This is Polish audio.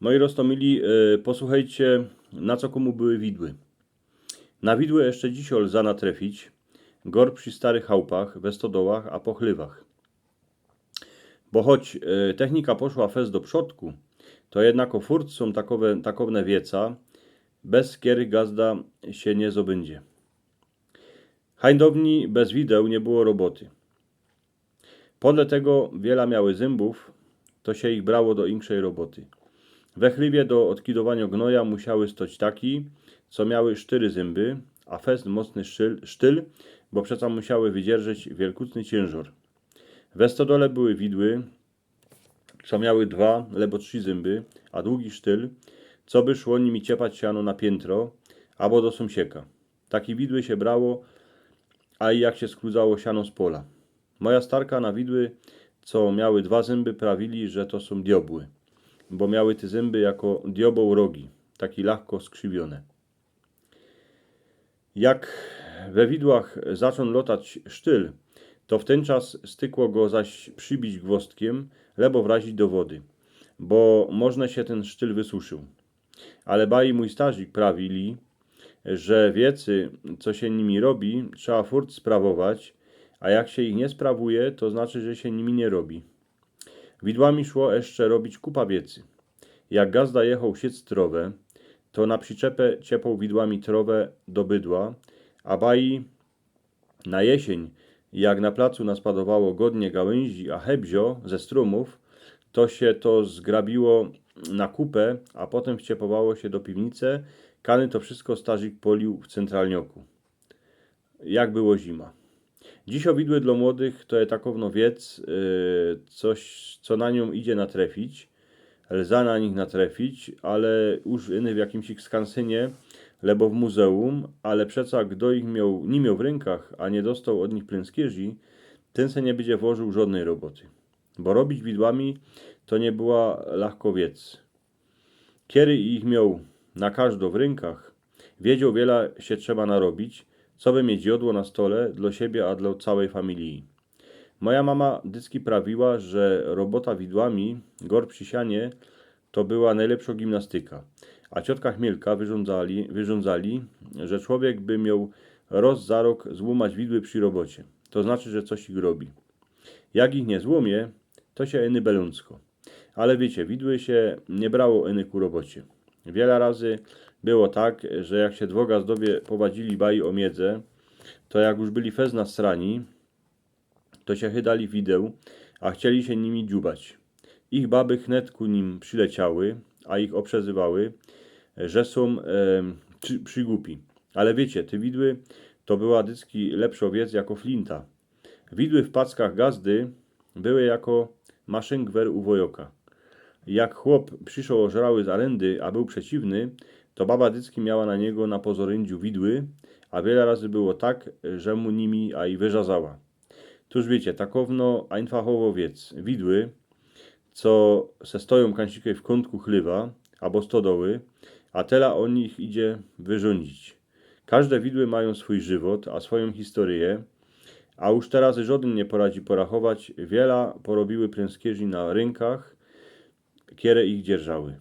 Moi roztomili, posłuchajcie, na co komu były widły. Na widły jeszcze dziś lza natrefić, gor przy starych chałupach, we stodołach, a pochlywach. Bo choć technika poszła fez do przodku, to jednak o furt są takowne wieca, bez kiery gazda się nie zobędzie. Hańdowni bez wideł nie było roboty. Podle tego wiela miały zębów, to się ich brało do inkszej roboty. We chliwie do odkidowania gnoja musiały stoć taki, co miały 4 zęby, a fest mocny sztyl, bo przeca musiały wydzierżyć wielkucny ciężar. We stodole były widły, co miały 2 lebo 3 zęby, a długi sztyl, co by szło nimi ciepać siano na piętro, albo do sąsieka. Taki widły się brało, a i jak się skludzało siano z pola. Moja starka na widły, co miały 2 zęby, prawili, że to są diobły, bo miały te zęby jako dioboł rogi, taki lekko skrzywione. Jak we widłach zaczął lotać sztyl, to w ten czas stykło go zaś przybić gwozdkiem, lebo wrazić do wody, bo można się ten sztyl wysuszył. Ale baj mój starzik prawili, że wiecy, co się nimi robi, trzeba furt sprawować, a jak się ich nie sprawuje, to znaczy, że się nimi nie robi. Widłami szło jeszcze robić kupa wiecy. Jak gazda jechał siec trowę, to na przyczepę ciepał widłami trowę do bydła, a bai na jesień, jak na placu naspadowało godnie gałęzi, a hebzio ze strumów, to się to zgrabiło na kupę, a potem wciepowało się do piwnicy, kany to wszystko starzyk polił w centralnioku. Jak było zima. Dziś o widły dla młodych to je takowno wiec, coś co na nią idzie natrefić, lza na nich natrefić, ale już w jakimś skansynie, lebo w muzeum, ale przeca kto ich nie miał w rękach, a nie dostał od nich pręskierzy, ten se nie będzie włożył żadnej roboty. Bo robić widłami to nie była lahko wiec. Kiery ich miał na każdo w rękach, wiedział wiele się trzeba narobić, co by mieć jodło na stole dla siebie, a dla całej familii. Moja mama dycki prawiła, że robota widłami, gor przy sianie, to była najlepsza gimnastyka. A ciotka Chmielka wyrządzali, że człowiek by miał roz za rok złamać widły przy robocie. To znaczy, że coś ich robi. Jak ich nie złomie, to się eny belącko. Ale wiecie, widły się nie brało eny ku robocie. Wiele razy było tak, że jak się dwoga zdobie powadzili bai o miedzę, to jak już byli fez na strani, to się chydali wideł, a chcieli się nimi dziubać. Ich baby chnet ku nim przyleciały, a ich oprzezywały, że są przygłupi. Ale wiecie, te widły to była dycki lepsza wiedz jako flinta. Widły w packach gazdy były jako maszyn-gwer u wojoka. Jak chłop przyszło ożrały z arendy, a był przeciwny, to baba dycki miała na niego na pozorędziu widły, a wiele razy było tak, że mu nimi a i wyrzazała. Tuż wiecie, takowno einfachowo wiec. Widły, co se stoją kańsikej w kątku chlywa, albo stodoły, a tela o nich idzie wyrządzić. Każde widły mają swój żywot, a swoją historię, a już teraz żaden nie poradzi porachować, wiela porobiły pręskierzy na rynkach, kierę ich dzierżały.